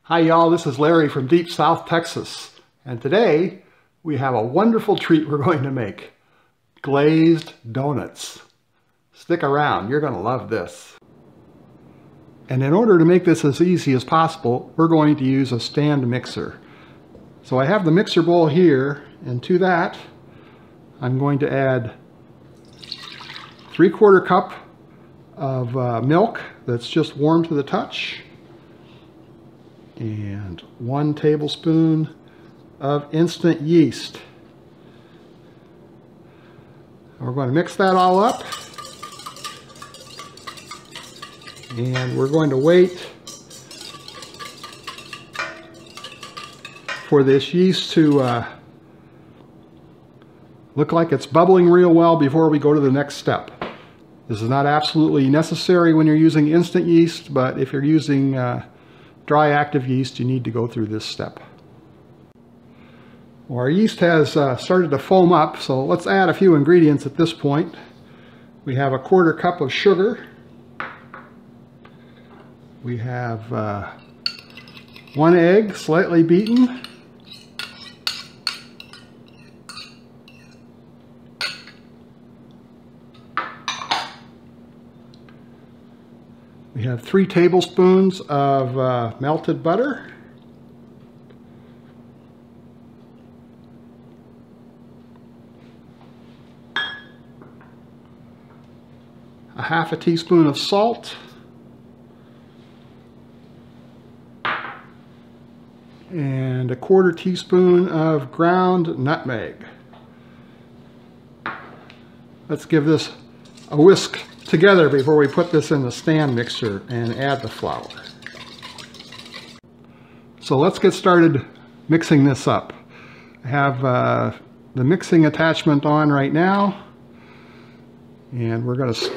Hi y'all, this is Larry from deep South Texas, and today we have a wonderful treat we're going to make. Glazed donuts. Stick around, you're going to love this. And in order to make this as easy as possible, we're going to use a stand mixer. So I have the mixer bowl here, and to that I'm going to add 3/4 cup of milk that's just warm to the touch, and 1 tablespoon of instant yeast. We're going to mix that all up, and we're going to wait for this yeast to look like it's bubbling real well before we go to the next step. This is not absolutely necessary when you're using instant yeast, but if you're using dry active yeast, you need to go through this step. Well, our yeast has started to foam up, so let's add a few ingredients at this point. We have 1/4 cup of sugar. We have 1 egg, slightly beaten. We have 3 tablespoons of melted butter. A 1/2 teaspoon of salt. And 1/4 teaspoon of ground nutmeg. Let's give this a whisk together before we put this in the stand mixer and add the flour. So let's get started mixing this up. I have the mixing attachment on right now, and we're going to,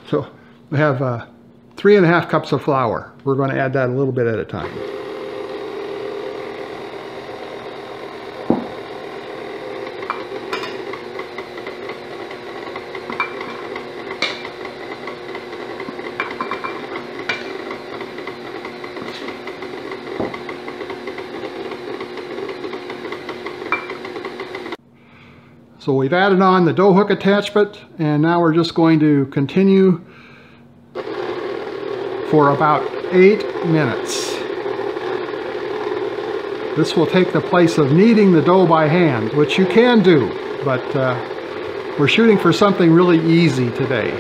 so we have 3½ cups of flour. We're going to add that a little bit at a time. So we've added on the dough hook attachment, and now we're just going to continue for about 8 minutes. This will take the place of kneading the dough by hand, which you can do, but we're shooting for something really easy today.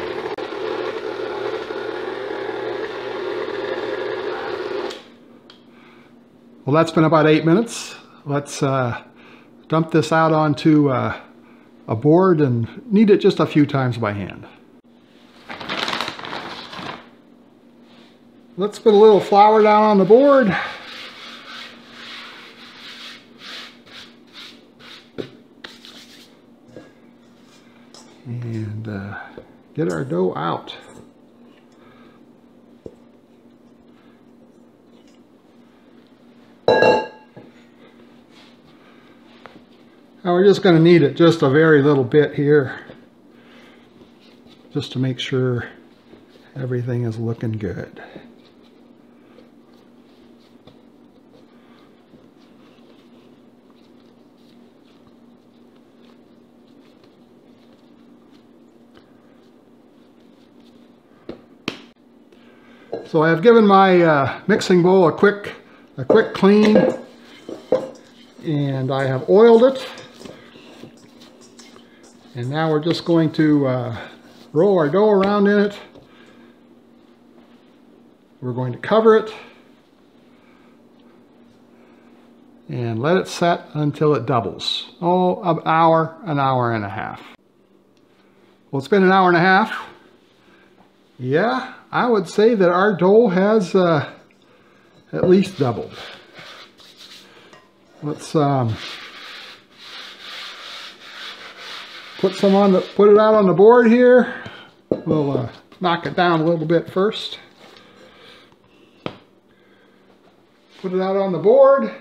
Well, that's been about 8 minutes. Let's dump this out onto a board and knead it just a few times by hand. Let's put a little flour down on the board. And get our dough out. Now we're just going to knead it just a very little bit here, just to make sure everything is looking good. So I have given my mixing bowl a quick clean, and I have oiled it. And now we're just going to roll our dough around in it. We're going to cover it and let it set until it doubles. Oh, an hour and a half. Well, it's been an hour and a half. Yeah, I would say that our dough has at least doubled. Let's put it out on the board here. We'll knock it down a little bit first. Put it out on the board.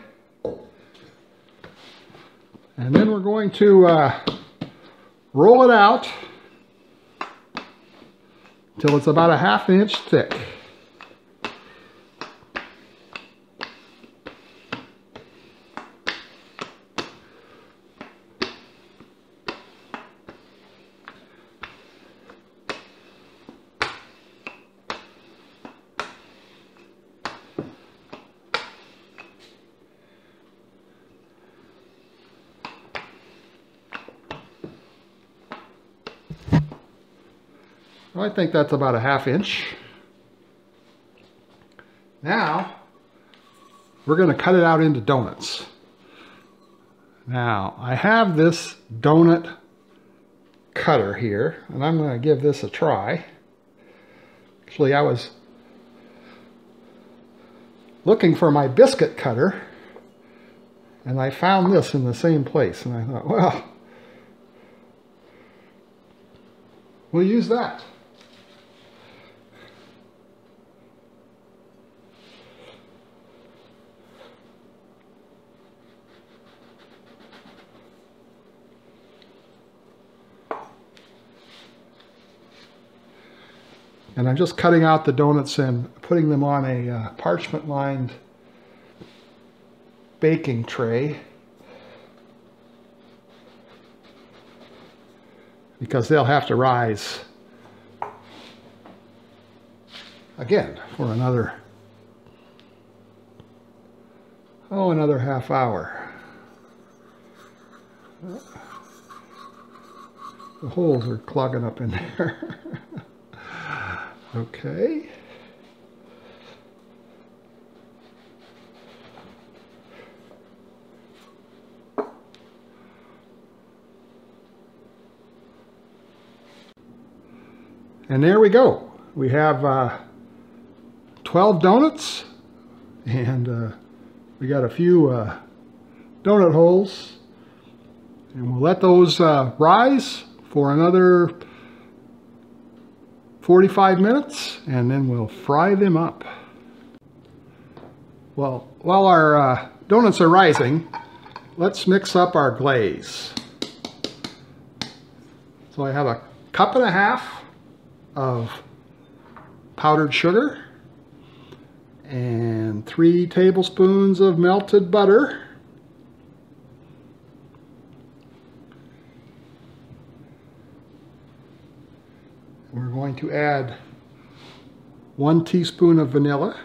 And then we're going to roll it out until it's about a 1/2 inch thick. I think that's about a 1/2 inch. Now, we're going to cut it out into donuts. Now, I have this donut cutter here, and I'm going to give this a try. Actually, I was looking for my biscuit cutter, and I found this in the same place, and I thought, well, we'll use that. And I'm just cutting out the donuts and putting them on a parchment-lined baking tray, because they'll have to rise again for another half hour. The holes are clogging up in there. Okay. And there we go. We have 12 donuts, and we got a few donut holes, and we'll let those rise for another 45 minutes, and then we'll fry them up. Well, while our donuts are rising, let's mix up our glaze. So I have a 1.5 cups of powdered sugar and 3 tablespoons of melted butter. We're going to add 1 teaspoon of vanilla,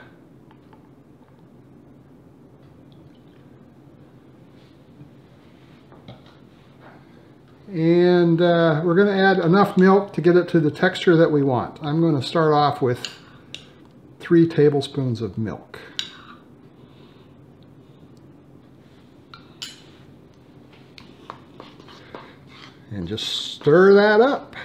and we're going to add enough milk to get it to the texture that we want. I'm going to start off with 3 tablespoons of milk. And just stir that up.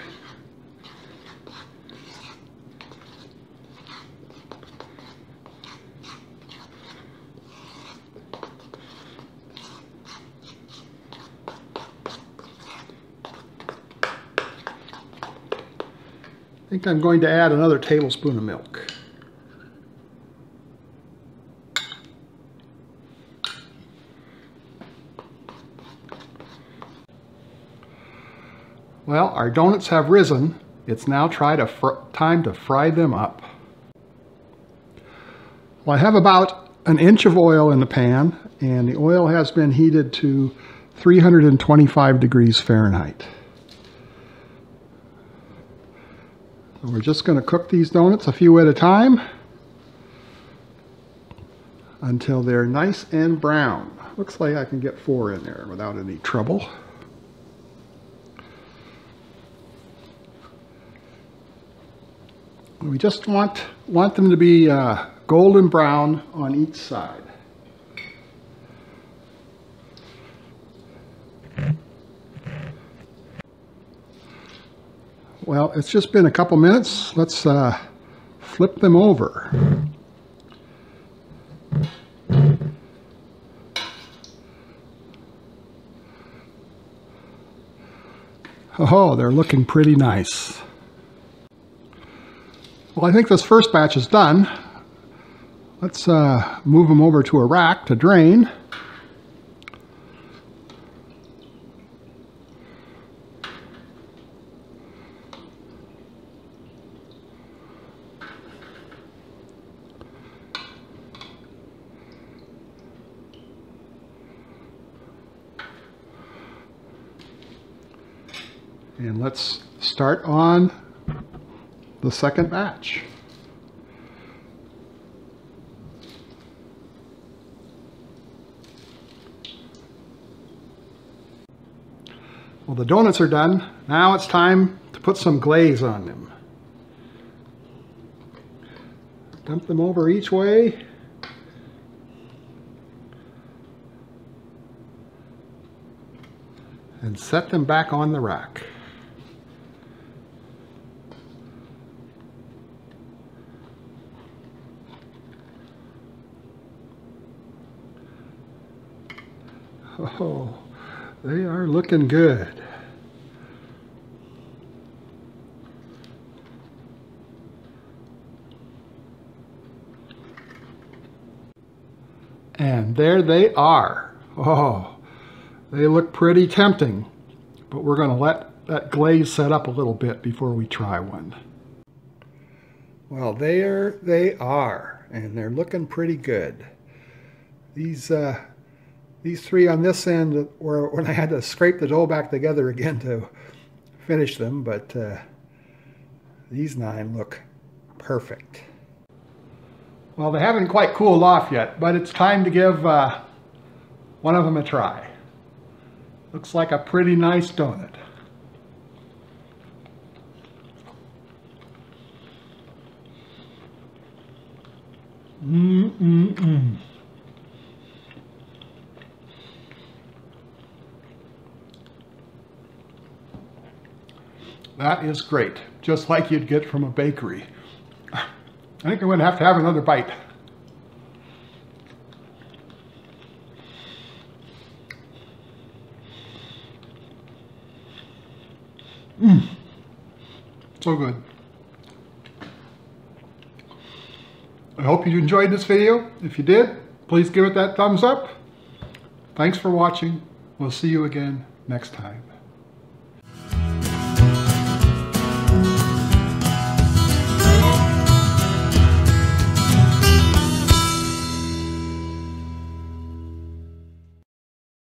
I think I'm going to add another tablespoon of milk. Well, our donuts have risen. It's now time to fry them up. Well, I have about 1 inch of oil in the pan, and the oil has been heated to 325 degrees Fahrenheit. So we're just going to cook these donuts a few at a time until they're nice and brown. Looks like I can get 4 in there without any trouble. We just want them to be golden brown on each side. Well, it's just been a couple minutes. Let's flip them over. Oh, they're looking pretty nice. Well, I think this first batch is done. Let's move them over to a rack to drain. And let's start on the second batch. Well, the donuts are done. Now it's time to put some glaze on them. Dump them over each way. And set them back on the rack. Oh, they are looking good. And there they are. Oh, they look pretty tempting, but we're going to let that glaze set up a little bit before we try one. Well, there they are, and they're looking pretty good. These three on this end were when I had to scrape the dough back together again to finish them, but these 9 look perfect. Well, they haven't quite cooled off yet, but it's time to give one of them a try. Looks like a pretty nice donut. That is great, just like you'd get from a bakery. I think I'm going to have another bite. So good. I hope you enjoyed this video. If you did, please give it that thumbs up. Thanks for watching. We'll see you again next time.